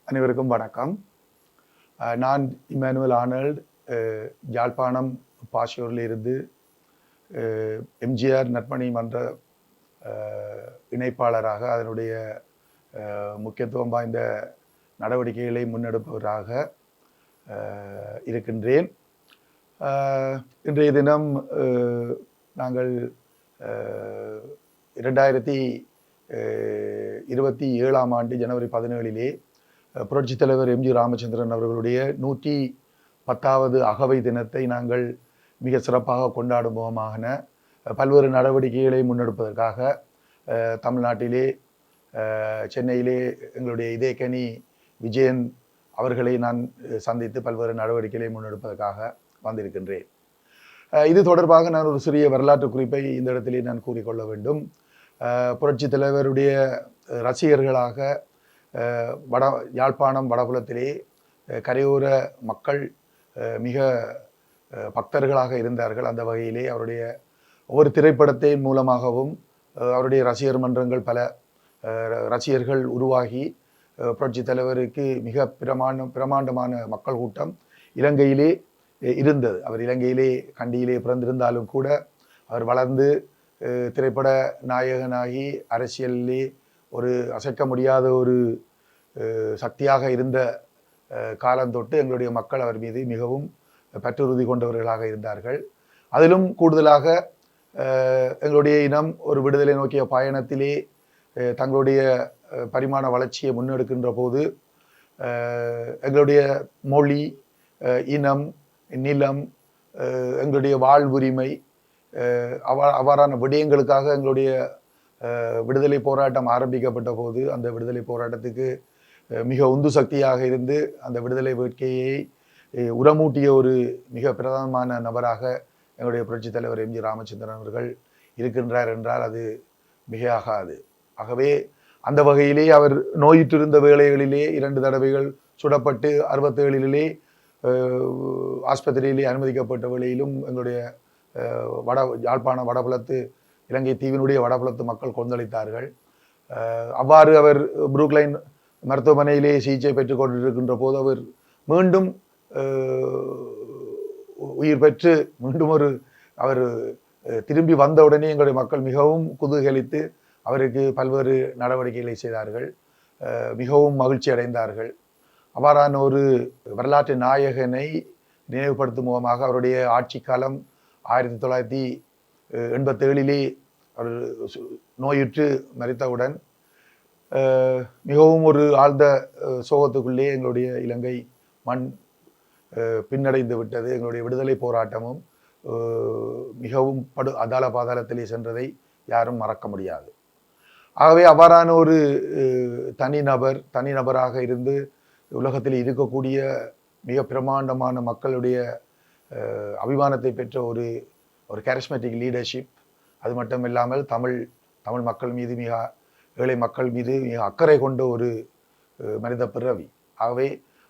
அனைவருக்கும் வணக்கம். நான் இமானுவேல் ஆர்னால்ட், யாழ்ப்பாணம் பாஷூரிலிருந்து எம்ஜிஆர் நற்பணி மன்ற இணைப்பாளராக அதனுடைய முக்கியத்துவம் வாய்ந்த நடவடிக்கைகளை முன்னெடுப்பவராக இருக்கின்றேன். இன்றைய தினம் நாங்கள் 2027ஆம் ஆண்டு ஜனவரி 17 புரட்சித் தலைவர் எம்ஜி ராமச்சந்திரன் அவர்களுடைய 110வது அகவை தினத்தை நாங்கள் மிக சிறப்பாக கொண்டாடும் முகமாக பல்வேறு நடவடிக்கைகளை முன்னெடுப்பதற்காக தமிழ்நாட்டிலே சென்னையிலே எங்களுடைய இதயக்கனி விஜயன் அவர்களை நான் சந்தித்து பல்வேறு நடவடிக்கைகளை முன்னெடுப்பதற்காக வந்திருக்கின்றேன். இது தொடர்பாக நான் ஒரு சிறிய வரலாற்று குறிப்பை இந்த இடத்திலே நான் கூறிக்கொள்ள வேண்டும். புரட்சி தலைவருடைய ரசிகர்களாக யாழ்ப்பாணம் வடபுலத்திலே கரையோர மக்கள் மிக பக்தர்களாக இருந்தார்கள். அந்த வகையிலே அவருடைய ஒவ்வொரு திரைப்படத்தின் மூலமாகவும் அவருடைய ரசிகர் மன்றங்கள் பல ரசிகர்கள் உருவாகி புரட்சி தலைவருக்கு மிக பிரமாண்டமான மக்கள் கூட்டம் இலங்கையிலே இருந்தது. அவர் இலங்கையிலே கண்டியிலே பிறந்திருந்தாலும் கூட அவர் வளர்ந்து திரைப்பட நாயகனாகி அரசியலிலே ஒரு அசைக்க முடியாத ஒரு சக்தியாக இருந்த காலம் தொட்டு எங்களுடைய மக்கள் அவர் மீது மிகவும் பற்றுறுதி கொண்டவர்களாக இருந்தார்கள். அதிலும் கூடுதலாக எங்களுடைய இனம் ஒரு விடுதலை நோக்கிய பயணத்திலே தங்களுடைய பரிமாண வளர்ச்சியை முன்னெடுக்கின்ற போது எங்களுடைய மொழி, இனம், நிலம், எங்களுடைய வாழ்வுரிமை அவ்வாறான விடயங்களுக்காக எங்களுடைய விடுதலை போராட்டம் ஆரம்பிக்கப்பட்ட போது அந்த விடுதலை போராட்டத்துக்கு மிக உந்து சக்தியாக இருந்து அந்த விடுதலை வேட்கையை உரமூட்டிய ஒரு மிக பிரதானமான நபராக எங்களுடைய புரட்சித் தலைவர் எம்ஜி ராமச்சந்திரன் அவர்கள் இருக்கின்றார் என்றால் அது மிகையாகாது. ஆகவே அந்த வகையிலே அவர் நோயிற்றிருந்த வேளைகளிலே 2 தடவைகள் சுடப்பட்டு 67 ஆஸ்பத்திரியிலே அனுமதிக்கப்பட்ட வேளையிலும் எங்களுடைய யாழ்ப்பாண வடபுலத்து இலங்கை தீவினுடைய வடபுலத்து மக்கள் கொந்தளித்தார்கள். அவ்வாறு அவர் புரூக்லைன் மருத்துவமனையிலே சிகிச்சை பெற்றுக் கொண்டிருக்கின்ற போது அவர் மீண்டும் உயிர் பெற்று மீண்டும் அவர் திரும்பி வந்தவுடனே எங்களுடைய மக்கள் மிகவும் குதூகலித்து அவருக்கு பல்வேறு நடவடிக்கைகளை செய்தார்கள். மிகவும் மகிழ்ச்சி அடைந்தார்கள். அவ்வாறான ஒரு வரலாற்று நாயகனை நினைவுபடுத்தும் முகமாக அவருடைய ஆட்சி காலம் 1987 அவர் நோயுற்று மரித்தவுடன் மிகவும் ஒரு ஆழ்ந்த சோகத்துக்குள்ளே எங்களுடைய இலங்கை மண் பின்னடைந்து விட்டது. எங்களுடைய விடுதலை போராட்டமும் மிகவும் அதாள பாதாளத்திலே சென்றதை யாரும் மறக்க முடியாது. ஆகவே அவ்வாறான ஒரு தனிநபராக இருந்து உலகத்தில் இருக்கக்கூடிய மிக பிரமாண்டமான மக்களுடைய அபிமானத்தை பெற்ற ஒரு கேரிஸ்மேட்டிக் லீடர்ஷிப், அது மட்டும் இல்லாமல் தமிழ் மக்கள் மீது ஏழை மக்கள் மீது மிக அக்கறை கொண்ட ஒரு மனித பிறவி. ஆகவே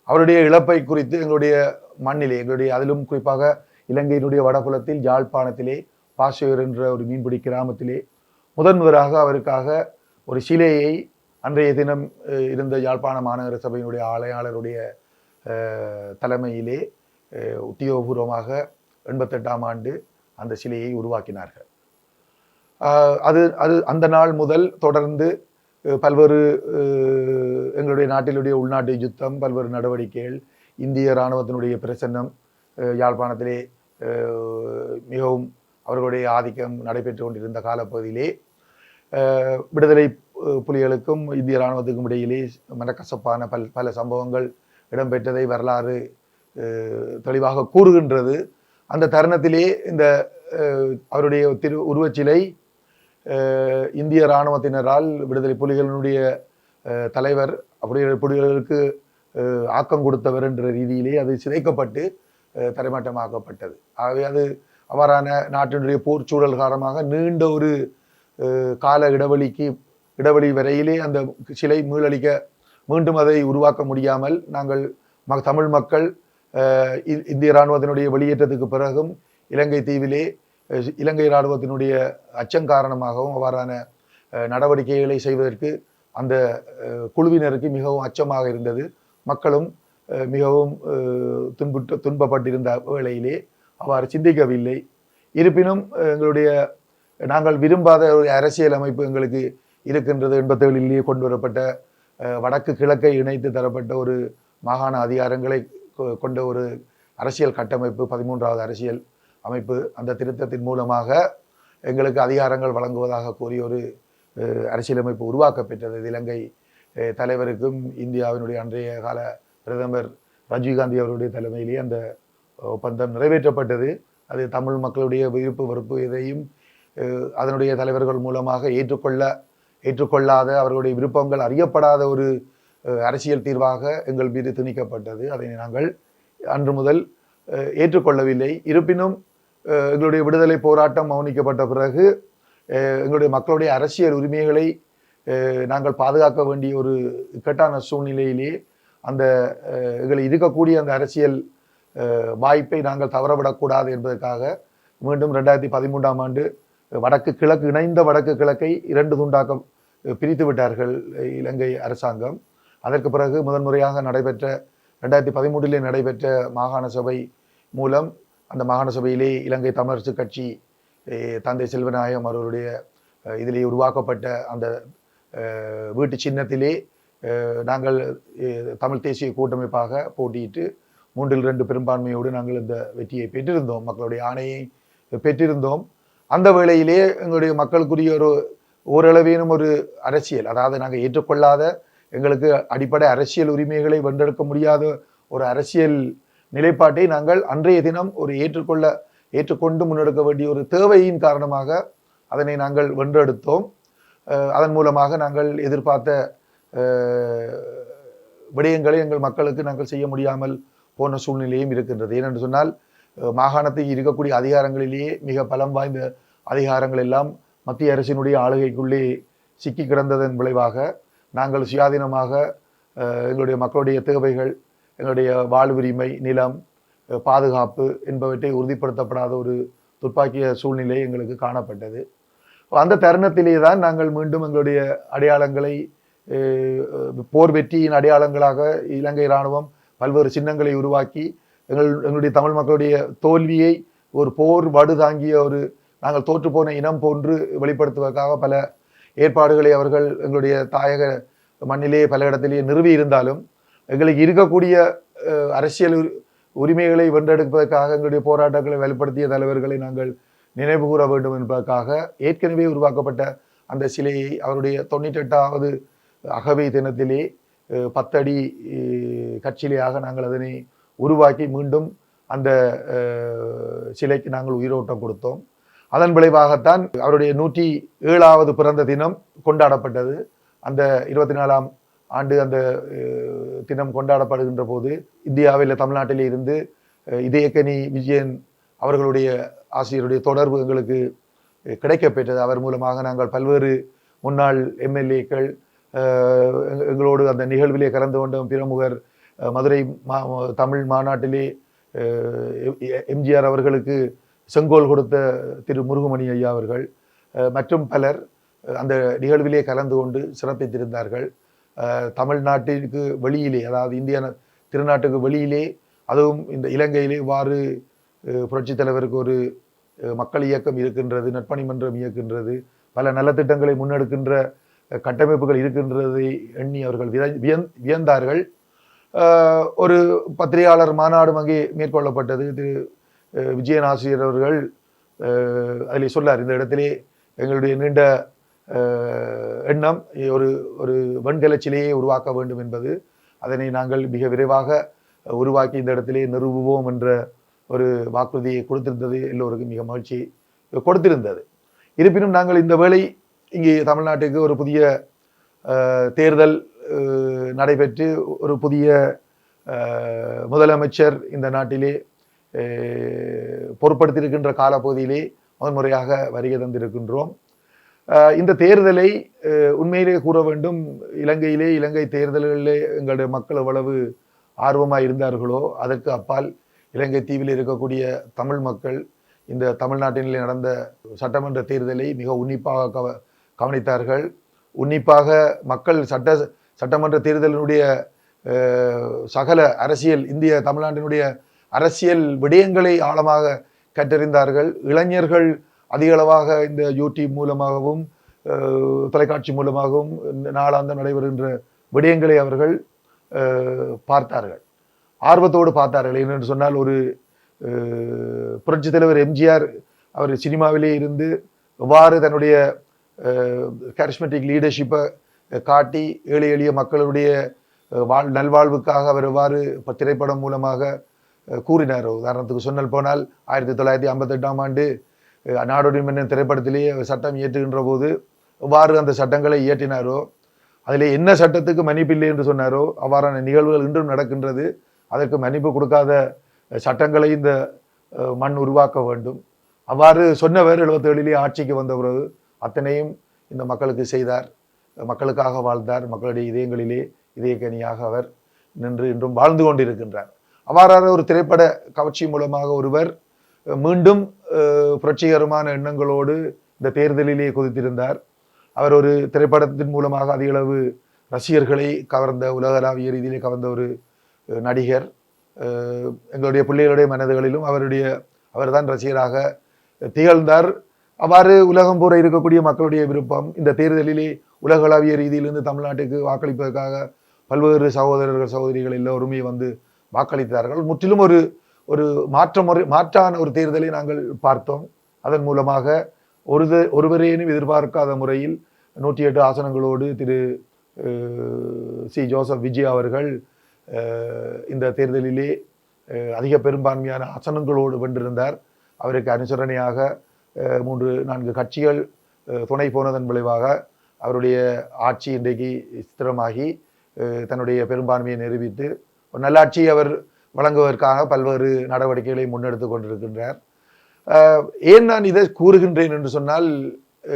அவருடைய இழப்பை குறித்து எங்களுடைய மண்ணிலே அதிலும் குறிப்பாக இலங்கையினுடைய வடபுலத்தில் யாழ்ப்பாணத்திலே பாஷூர் என்ற ஒரு மீன்பிடி கிராமத்திலே முதன்முதலாக அவருக்காக ஒரு சிலையை அன்றைய தினம் இருந்த யாழ்ப்பாண மாநகர சபையினுடைய ஆணையாளருடைய தலைமையிலே உத்தியோகபூர்வமாக 88ஆம் ஆண்டு அந்த சிலையை உருவாக்கினார்கள். அது அந்த நாள் முதல் தொடர்ந்து பல்வேறு எங்களுடைய நாட்டினுடைய உள்நாட்டு யுத்தம், பல்வேறு நடவடிக்கைகள், இந்திய இராணுவத்தினுடைய பிரசன்னம் யாழ்ப்பாணத்திலே மிகவும் அவர்களுடைய ஆதிக்கம் நடைபெற்று கொண்டிருந்த காலப்பகுதியிலே விடுதலை புலிகளுக்கும் இந்திய இராணுவத்துக்கும் இடையிலே மனக்கசப்பான பல சம்பவங்கள் இடம்பெற்றதை வரலாறு தெளிவாக கூறுகின்றது. அந்த தருணத்திலே இந்த அவருடைய உருவச்சிலை இந்திய இராணுவத்தினரால் விடுதலை புலிகளினுடைய தலைவர் அப்படியே புலிகளுக்கு ஆக்கம் கொடுத்தவர் என்ற ரீதியிலே அது சிதைக்கப்பட்டு தரைமட்டமாக்கப்பட்டது. ஆகவே அது அவ்வாறான நாட்டினுடைய போர் சூழல் காரணமாக நீண்ட ஒரு கால இடைவெளி வரையிலே அந்த சிலை மீண்டும் அதை உருவாக்க முடியாமல் நாங்கள் தமிழ் மக்கள் இந்திய இராணுவத்தினுடைய வெளியேற்றத்துக்கு பிறகும் இலங்கை தீவிலே இலங்கை இராணுவத்தினுடைய அச்சம் காரணமாகவும் அவ்வாறான நடவடிக்கைகளை செய்வதற்கு அந்த குழுவினருக்கு மிகவும் அச்சமாக இருந்தது. மக்களும் மிகவும் துன்பப்பட்டிருந்த வேளையிலே அவ்வாறு சிந்திக்கவில்லை. இருப்பினும் எங்களுடைய நாங்கள் விரும்பாத ஒரு அரசியல் அமைப்பு எங்களுக்கு இருக்கின்றது. 87லேயே கொண்டு வரப்பட்ட வடக்கு கிழக்கை இணைத்து தரப்பட்ட ஒரு மாகாண அதிகாரங்களை கொண்ட ஒரு அரசியல் கட்டமைப்பு, 13வது அரசியல் அமைப்பு, அந்த திருத்தத்தின் மூலமாக எங்களுக்கு அதிகாரங்கள் வழங்குவதாக கூறிய ஒரு அரசியலமைப்பு உருவாக்கப்பெற்றது. இலங்கை தலைவருக்கும் இந்தியாவினுடைய அன்றைய கால பிரதமர் ராஜீவ்காந்தி அவருடைய தலைமையிலே அந்த ஒப்பந்தம் நிறைவேற்றப்பட்டது. அது தமிழ் மக்களுடைய விருப்பு வெறுப்பு எதையும் அதனுடைய தலைவர்கள் மூலமாக ஏற்றுக்கொள்ளாத, அவர்களுடைய விருப்பங்கள் அறியப்படாத ஒரு அரசியல் தீர்வாக எங்கள் மீது திணிக்கப்பட்டது. அதை நாங்கள் அன்று முதல் ஏற்றுக்கொள்ளவில்லை. இருப்பினும் எங்களுடைய விடுதலை போராட்டம் மௌனிக்கப்பட்ட பிறகு எங்களுடைய மக்களுடைய அரசியல் உரிமைகளை நாங்கள் பாதுகாக்க வேண்டிய ஒரு இக்கட்டான சூழ்நிலையிலே அந்த எங்களை இருக்கக்கூடிய அந்த அரசியல் வாய்ப்பை நாங்கள் தவறவிடக்கூடாது என்பதற்காக மீண்டும் 2013ஆம் ஆண்டு வடக்கு கிழக்கு இணைந்த வடக்கு கிழக்கை 2 துண்டாக பிரித்து விட்டார்கள் இலங்கை அரசாங்கம். அதற்கு பிறகு முதன்முறையாக நடைபெற்ற 2013 நடைபெற்ற மாகாண சபை மூலம் அந்த மாகாண சபையிலே இலங்கை தமிழரசு கட்சி தந்தை செல்வநாயகம் அவர்களுடைய இதிலே உருவாக்கப்பட்ட அந்த வீட்டு சின்னத்திலே நாங்கள் தமிழ் தேசிய கூட்டமைப்பாக போட்டியிட்டு 3-2 பெரும்பான்மையோடு நாங்கள் இந்த வெற்றியை பெற்றிருந்தோம், மக்களுடைய ஆணையை பெற்றிருந்தோம். அந்த வேளையிலே எங்களுடைய மக்களுக்குரிய ஓரளவேனும் ஒரு அரசியல், அதாவது நாங்கள் ஏற்றுக்கொள்ளாத, எங்களுக்கு அடிப்படை அரசியல் உரிமைகளை வென்றெடுக்க முடியாத ஒரு அரசியல் நிலைப்பாட்டை நாங்கள் அன்றைய தினம் ஒரு ஏற்றுக்கொண்டு முன்னெடுக்க வேண்டிய ஒரு தேவையின் காரணமாக அதனை நாங்கள் வென்றெடுத்தோம். அதன் மூலமாக நாங்கள் எதிர்பார்த்த விடயங்களை எங்கள் மக்களுக்கு நாங்கள் செய்ய முடியாமல் போன சூழ்நிலையும் இருக்கின்றது. ஏனென்று சொன்னால் மாகாணத்தில் இருக்கக்கூடிய அதிகாரங்களிலேயே மிக பலம் வாய்ந்த அதிகாரங்கள் எல்லாம் மத்திய அரசினுடைய ஆளுகைக்குள்ளே சிக்கி கிடந்ததன் விளைவாக நாங்கள் சுயாதீனமாக எங்களுடைய மக்களுடைய தேவைகள், எங்களுடைய வாழ்வுரிமை, நிலம், பாதுகாப்பு என்பவற்றை உறுதிப்படுத்தப்படாத ஒரு துப்பாக்கிய சூழ்நிலை எங்களுக்கு காணப்பட்டது. அந்த தருணத்திலே தான் நாங்கள் மீண்டும் எங்களுடைய அடையாளங்களை, போர் வெற்றியின் அடையாளங்களாக இலங்கை இராணுவம் பல்வேறு சின்னங்களை உருவாக்கி எங்களுடைய தமிழ் மக்களுடைய தோல்வியை ஒரு போர் வடு தாங்கிய நாங்கள் தோற்றுப்போன இனம் போன்று வெளிப்படுத்துவதற்காக பல ஏற்பாடுகளை அவர்கள் எங்களுடைய தாயக மண்ணிலே பல இடத்திலேயே நிறுவி இருந்தாலும் எங்களுக்கு இருக்கக்கூடிய அரசியல் உரிமைகளை வென்றெடுப்பதற்காக எங்களுடைய போராட்டங்களை வெளிப்படுத்திய தலைவர்களை நாங்கள் நினைவு கூற வேண்டும் என்பதற்காக ஏற்கனவே உருவாக்கப்பட்ட அந்த சிலையை அவருடைய 98வது அகவை தினத்திலே 10 அடி கற்சிலையாக நாங்கள் அதனை உருவாக்கி மீண்டும் அந்த சிலைக்கு நாங்கள் உயிரோட்டம் கொடுத்தோம். அதன் விளைவாகத்தான் அவருடைய 107வது பிறந்த தினம் கொண்டாடப்பட்டது. அந்த 24ஆம் ஆண்டு அந்த தினம் கொண்டாடப்படுகின்ற போது இந்தியாவில், தமிழ்நாட்டிலே இருந்து இதயக்கனி விஜயன் அவர்களுடைய ஆசிரியருடைய தொடர்பு எங்களுக்கு கிடைக்கப்பெற்றது. அவர் மூலமாக நாங்கள் பல்வேறு முன்னாள் எம்எல்ஏக்கள் எங்களோடு அந்த நிகழ்விலே கலந்து கொண்ட பிரமுகர், மதுரை தமிழ் மாநாட்டிலே எம்ஜிஆர் அவர்களுக்கு செங்கோல் கொடுத்த திரு முருகமணி ஐயா அவர்கள் மற்றும் பலர் அந்த நிகழ்விலே கலந்து கொண்டு சிறப்பித்திருந்தார்கள். தமிழ்நாட்டிற்கு வெளியிலே, அதாவது இந்திய திருநாட்டுக்கு வெளியிலே, அதுவும் இந்த இலங்கையிலே இவ்வாறு புரட்சித் தலைவருக்கு ஒரு மக்கள் இயக்கம் இருக்கின்றது, நட்பணி மன்றம் இயக்கின்றது, பல நலத்திட்டங்களை முன்னெடுக்கின்ற கட்டமைப்புகள் இருக்கின்றதை எண்ணி அவர்கள் வியந்தார்கள். ஒரு பத்திரிகையாளர் மாநாடும் அங்கே மேற்கொள்ளப்பட்டது. திரு விஜயன் ஆசிரியர் அவர்கள் அதில் சொல்லார், இந்த இடத்திலே எங்களுடைய நீண்ட எண்ணம் ஒரு வெண்கல சிலையை உருவாக்க வேண்டும் என்பது, அதனை நாங்கள் மிக விரைவாக உருவாக்கி இந்த இடத்திலே நிறுவுவோம் என்ற ஒரு வாக்குறுதியை கொடுத்திருந்தது எல்லோருக்கும் மிக மகிழ்ச்சி கொடுத்திருந்தது. இருப்பினும் நாங்கள் இந்த வேளை இங்கே தமிழ்நாட்டுக்கு ஒரு புதிய தேர்தல் நடைபெற்று ஒரு புதிய முதலமைச்சர் இந்த நாட்டிலே பொறுப்படுத்தியிருக்கின்ற காலப்பகுதியிலே முதன்முறையாக வருகை தந்திருக்கின்றோம். இந்த தேர்தலை உண்மையிலே கூற வேண்டும், இலங்கை தேர்தல்களிலே எங்களுடைய மக்கள் எவ்வளவு ஆர்வமாக இருந்தார்களோ அதற்கு அப்பால் இலங்கை தீவில் இருக்கக்கூடிய தமிழ் மக்கள் இந்த தமிழ்நாட்டிலே நடந்த சட்டமன்ற தேர்தலை மிக உன்னிப்பாக கவனித்தார்கள். உன்னிப்பாக மக்கள் சட்டமன்ற தேர்தலினுடைய சகல அரசியல் இந்திய தமிழ்நாட்டினுடைய அரசியல் விடயங்களை ஆழமாக கற்றறிந்தார்கள். இளைஞர்கள் அதிகளவாக இந்த யூடியூப் மூலமாகவும் தொலைக்காட்சி மூலமாகவும் நாளாந்தம் நடைபெறுகின்ற விடயங்களை அவர்கள் பார்த்தார்கள், ஆர்வத்தோடு பார்த்தார்கள். என்னென்று சொன்னால், ஒரு புரட்சித் தலைவர் எம்ஜிஆர் அவர் சினிமாவிலே இருந்து எவ்வாறு தன்னுடைய கேரிஸ்மெட்டிக் லீடர்ஷிப்பை காட்டி ஏழை எளிய மக்களுடைய நல்வாழ்வுக்காக அவர் எவ்வாறு திரைப்படம் மூலமாக கூறினார். உதாரணத்துக்கு சொன்னல் போனால் 1958ஆம் ஆண்டு நாடோடி மன்னன் திரைப்படத்திலேயே சட்டம் இயற்றுகின்ற போது எவ்வாறு அந்த சட்டங்களை இயற்றினாரோ, அதிலே என்ன சட்டத்துக்கு மன்னிப்பில்லை என்று சொன்னாரோ அவ்வாறான நிகழ்வுகள் இன்றும் நடக்கின்றது. அதற்கு மன்னிப்பு கொடுக்காத சட்டங்களை இந்த மண் உருவாக்க வேண்டும். அவ்வாறு சொன்னவர் 77 ஆட்சிக்கு வந்த பிறகு அத்தனையும் இந்த மக்களுக்கு செய்தார், மக்களுக்காக வாழ்ந்தார். மக்களுடைய இதயங்களிலே இதயக்கனியாக அவர் நின்று இன்றும் வாழ்ந்து கொண்டிருக்கின்றார். அவ்வாறான ஒரு திரைப்பட கவர்ச்சி மூலமாக ஒருவர் மீண்டும் புரட்சிகரமான எண்ணங்களோடு இந்த தேர்தலிலே குதித்திருந்தார். அவர் ஒரு திரைப்படத்தின் மூலமாக அதிகளவு ரசிகர்களை கவர்ந்த, உலகளாவிய ரீதியிலே கவர்ந்த ஒரு நடிகர். எங்களுடைய பிள்ளைகளுடைய மனதுகளிலும் அவர்தான் ரசிகராக திகழ்ந்தார். அவ்வாறு உலகம் பூரா இருக்கக்கூடிய மக்களுடைய விருப்பம், இந்த தேர்தலிலே உலகளாவிய ரீதியிலிருந்து தமிழ்நாட்டுக்கு வாக்களிப்பதற்காக பல்வேறு சகோதரர்கள் சகோதரிகள் எல்லோருமே வந்து வாக்களித்தார்கள். முற்றிலும் ஒரு மாற்றான ஒரு தேர்தலை நாங்கள் பார்த்தோம். அதன் மூலமாக ஒருவரேனும் எதிர்பார்க்காத முறையில் 108 ஆசனங்களோடு திரு சி ஜோசப் விஜய் அவர்கள் இந்த தேர்தலிலே அதிக பெரும்பான்மையான ஆசனங்களோடு வென்றிருந்தார். அவருக்கு அனுசரணையாக 3-4 கட்சிகள் துணை போனதன் விளைவாக அவருடைய ஆட்சி இன்றைக்கு ஸ்திரமாகி தன்னுடைய பெரும்பான்மையை நிரூபித்து ஒரு நல்லாட்சியை அவர் வழங்குவதற்காக பல்வேறு நடவடிக்கைகளை முன்னெடுத்து கொண்டிருக்கின்றார். ஏன் நான் இதை கூறுகின்றேன் என்று சொன்னால்,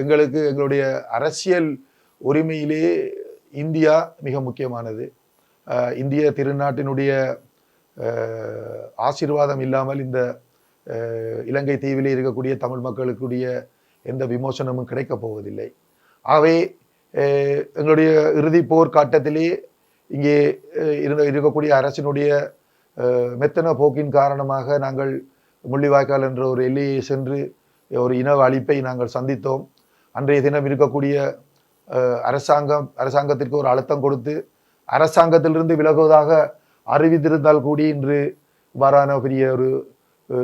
எங்களுடைய அரசியல் உரிமையிலே இந்தியா மிக முக்கியமானது. இந்திய திருநாட்டினுடைய ஆசீர்வாதம் இல்லாமல் இந்த இலங்கை தீவிலே இருக்கக்கூடிய தமிழ் மக்களுக்குடைய எந்த விமோசனமும் கிடைக்கப் போவதில்லை. ஆகவே எங்களுடைய இறுதி போர் காட்டத்திலே இங்கே இருக்கக்கூடிய அரசினுடைய மெத்தன போக்கின் காரணமாக நாங்கள் முள்ளிவாய்க்கால் என்ற ஒரு எல்லையை சென்று ஒரு இன அழிப்பை நாங்கள் சந்தித்தோம். அன்றைய தினம் இருக்கக்கூடிய அரசாங்கத்திற்கு ஒரு அழுத்தம் கொடுத்து அரசாங்கத்திலிருந்து விலகுவதாக அறிவித்திருந்தால் கூடி இன்று இவ்வாறான பெரிய ஒரு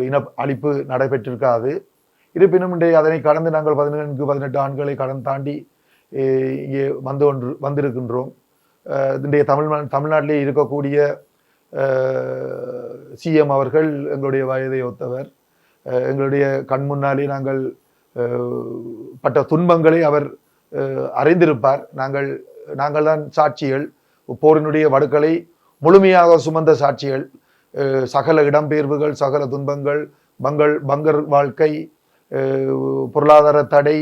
இன அழிப்பு நடைபெற்றிருக்காது. இருப்பினும் இன்றைய அதனை கடந்து நாங்கள் 17-18 ஆண்டுகளை தாண்டி இங்கே வந்திருக்கின்றோம். இன்றைய தமிழ்நாட்டிலே இருக்கக்கூடிய சிஎம் அவர்கள் எங்களுடைய வயதை ஒத்தவர். எங்களுடைய கண் முன்னாலே நாங்கள் பட்ட துன்பங்களை அவர் அறிந்திருப்பார். நாங்கள் தான் சாட்சிகள், போரினுடைய வடுக்களை முழுமையாக சுமந்த சாட்சிகள். சகல இடம்பெயர்வுகள், சகல துன்பங்கள், பங்கர் வாழ்க்கை, பொருளாதார தடை,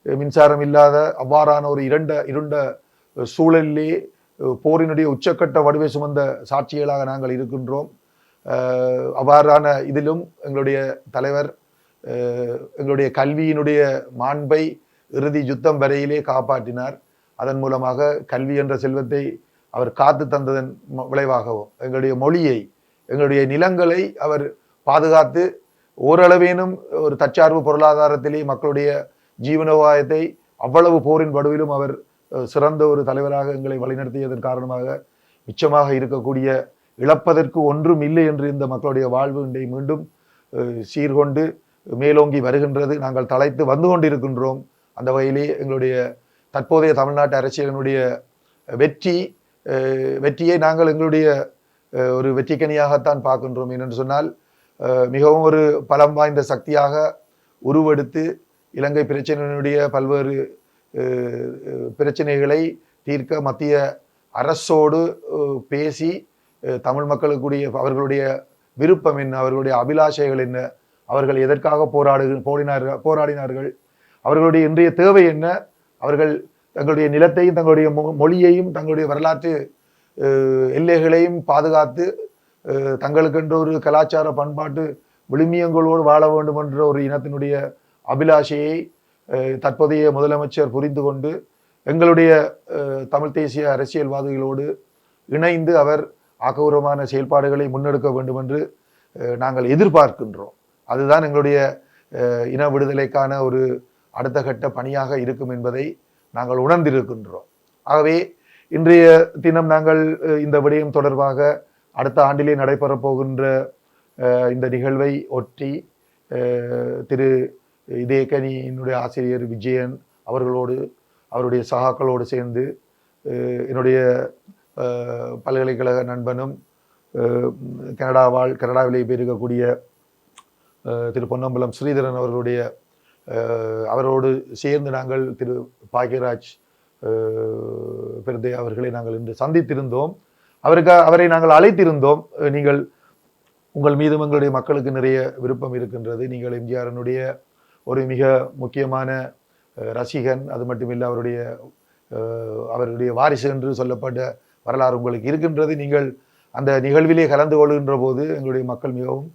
மின்சாரம் இல்லாத அவ்வாறான ஒரு இருண்ட சூழலிலே போரினுடைய உச்சக்கட்ட வடுவை சுமந்த சாட்சிகளாக நாங்கள் இருக்கின்றோம். அவ்வாறான இதிலும் எங்களுடைய தலைவர் எங்களுடைய கல்வியினுடைய மாண்பை இறுதி யுத்தம் வரையிலே காப்பாற்றினார். அதன் மூலமாக கல்வி என்ற செல்வத்தை அவர் காத்து தந்ததன் விளைவாகவும் எங்களுடைய மொழியை, எங்களுடைய நிலங்களை அவர் பாதுகாத்து ஓரளவேனும் ஒரு தற்சார்பு பொருளாதாரத்திலே மக்களுடைய ஜீவனோபாயத்தை அவ்வளவு போரின் வடுவிலும் அவர் சிறந்த ஒரு தலைவராக எங்களை வழிநடத்தியதன் காரணமாக மிச்சமாக இருக்கக்கூடிய இழப்பதற்கு ஒன்றும் இல்லை என்று இந்த மக்களுடைய வாழ்வு இன்றை மீண்டும் சீர்கொண்டு மேலோங்கி வருகின்றது. நாங்கள் தலைத்து வந்து கொண்டிருக்கின்றோம். அந்த வகையிலே எங்களுடைய தற்போதைய தமிழ்நாட்டு அரசியலினுடைய வெற்றியை நாங்கள் எங்களுடைய ஒரு வெற்றிக்கனியாகத்தான் பார்க்கின்றோம். ஏனென்று சொன்னால், மிகவும் ஒரு பலம் வாய்ந்த சக்தியாக உருவெடுத்து இலங்கை பிரச்சனையினுடைய பல்வேறு பிரச்சனைகளை தீர்க்க மத்திய அரசோடு பேசி தமிழ் மக்களுக்குடைய அவர்களுடைய விருப்பம் என்ன, அவர்களுடைய அபிலாஷைகள் என்ன, அவர்கள் எதற்காக போராடினார்கள், அவர்களுடைய இன்றைய தேவை என்ன, அவர்கள் தங்களுடைய நிலத்தையும் தங்களுடைய மொழியையும் தங்களுடைய வரலாற்று எல்லைகளையும் பாதுகாத்து தங்களுக்கென்ற ஒரு கலாச்சார பண்பாட்டு விழுமியங்களோடு வாழ வேண்டும் என்ற ஒரு இனத்தினுடைய அபிலாஷையை தற்போதைய முதலமைச்சர் புரிந்து கொண்டு எங்களுடைய தமிழ் தேசிய அரசியல்வாதிகளோடு இணைந்து அவர் ஆக்கபூர்வமான செயல்பாடுகளை முன்னெடுக்க வேண்டும் என்று நாங்கள் எதிர்பார்க்கின்றோம். அதுதான் எங்களுடைய இன விடுதலைக்கான ஒரு அடுத்த கட்ட பணியாக இருக்கும் என்பதை நாங்கள் உணர்ந்திருக்கின்றோம். ஆகவே இன்றைய தினம் நாங்கள் இந்த விடயம் தொடர்பாக அடுத்த ஆண்டிலே நடைபெறப் போகின்ற இந்த நிகழ்வை ஒட்டி திரு இதயக்கனியினுடைய ஆசிரியர் விஜயன் அவர்களோடு அவருடைய சகாக்களோடு சேர்ந்து என்னுடைய பல்கலைக்கழக நண்பனும் கனடாவிலே இருக்கக்கூடிய திரு பொன்னம்பலம் ஸ்ரீதரன் அவரோடு சேர்ந்து நாங்கள் திரு பாக்யராஜ் பெருதே அவர்களை நாங்கள் இன்று சந்தித்திருந்தோம். அவரை நாங்கள் அழைத்திருந்தோம். நீங்கள் உங்கள் மீதும் எங்களுடைய மக்களுக்கு நிறைய விருப்பம் இருக்கின்றது, நீங்கள் எம்ஜிஆரனுடைய ஒரு மிக முக்கியமான ரசிகன், அது மட்டுமில்லை அவருடைய வாரிசு என்று சொல்லப்பட்ட வரலாறு உங்களுக்கு இருக்கின்றது, நீங்கள் அந்த நிகழ்விலே கலந்து கொள்கின்ற போது எங்களுடைய மக்கள் மிகவும்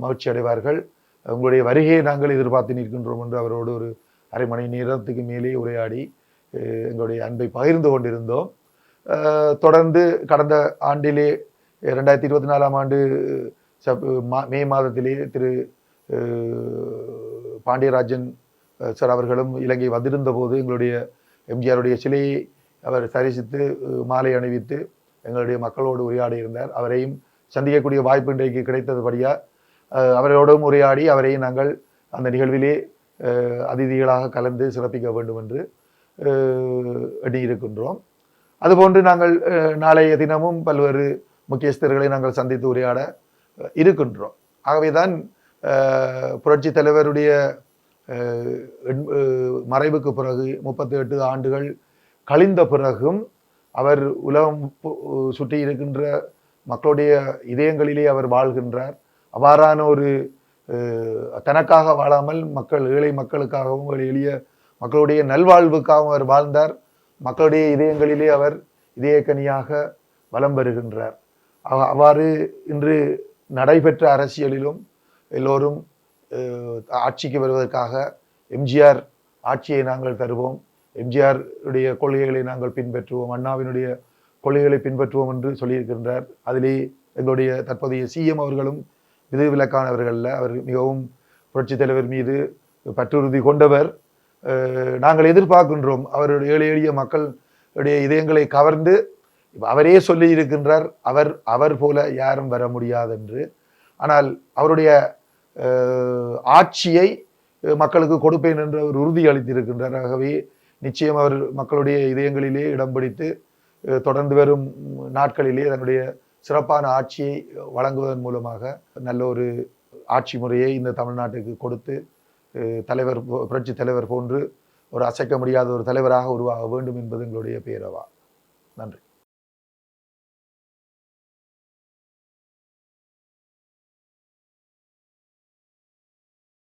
மகிழ்ச்சி அடைவார்கள், உங்களுடைய வருகையை நாங்கள் எதிர்பார்த்து நிற்கின்றோம் என்று அவரோடு ஒரு அரை மணி நேரத்துக்கு மேலே உரையாடி எங்களுடைய அன்பை பகிர்ந்து கொண்டிருந்தோம். தொடர்ந்து கடந்த ஆண்டிலே 2024 ஆண்டு மே மாதத்திலே திரு பாண்டியராஜன் சார் அவர்களும் இலங்கை வந்திருந்த போது எங்களுடைய எம்ஜிஆருடைய சிலையை அவர் தரிசித்து மாலை அணிவித்து எங்களுடைய மக்களோடு உரையாடி இருந்தார். அவரையும் சந்திக்கக்கூடிய வாய்ப்பு இன்றைக்கு கிடைத்ததுபடியா அவரோடும் உரையாடி அவரையும் நாங்கள் அந்த நிகழ்விலே அதிதிகளாக கலந்து சிறப்பிக்க வேண்டும் என்று எண்ணியிருக்கின்றோம். அதுபோன்று நாங்கள் நாளைய தினமும் பல்வேறு முக்கியஸ்தர்களை நாங்கள் சந்தித்து உரையாட இருக்கின்றோம். ஆகவேதான் புரட்சி தலைவருடைய மறைவுக்கு பிறகு 38 ஆண்டுகள் கழிந்த பிறகும் அவர் உலகம் சுற்றி இருக்கின்ற மக்களுடைய இதயங்களிலே அவர் வாழ்கின்றார். அவ்வாறான ஒரு தனக்காக வாழாமல் ஏழை மக்களுக்காகவும் எளிய மக்களுடைய நல்வாழ்வுக்காகவும் அவர் வாழ்ந்தார். மக்களுடைய இதயங்களிலே அவர் இதயக்கனியாக வலம் பெறுகின்றார். அவ்வாறு இன்று நடைபெற்ற அரசியலிலும் எல்லோரும் ஆட்சிக்கு வருவதற்காக எம்ஜிஆர் ஆட்சியை நாங்கள் தருவோம், எம்ஜிஆர் உடைய கொள்கைகளை நாங்கள் பின்பற்றுவோம், அண்ணாவினுடைய கொள்கைகளை பின்பற்றுவோம் என்று சொல்லியிருக்கின்றார். அதிலே எங்களுடைய தற்போதைய சிஎம் அவர்களும் விதிவிலக்கானவர்கள்ல, அவர் மிகவும் புரட்சி தலைவர் மீது பற்றுறுதி கொண்டவர். நாங்கள் எதிர்பார்க்கின்றோம் அவருடைய எளிய மக்களுடைய இதயங்களை கவர்ந்து, அவரே சொல்லி இருக்கின்றார் அவர் போல யாரும் வர முடியாது என்று. ஆனால் அவருடைய ஆட்சியை மக்களுக்கு கொடுப்பேன் என்று அவர் உறுதி அளித்திருக்கின்றார். ஆகவே நிச்சயம் அவர் மக்களுடைய இதயங்களிலே இடம் பிடித்து தொடர்ந்து வரும் நாட்களிலே தன்னுடைய சிறப்பான ஆட்சியை வழங்குவதன் மூலமாக நல்ல ஒரு ஆட்சி முறையை இந்த தமிழ்நாட்டுக்கு கொடுத்து புரட்சி தலைவர் போன்று ஒரு அசைக்க முடியாத ஒரு தலைவராக உருவாக வேண்டும் என்பது எங்களுடைய பேரவா. நன்றி.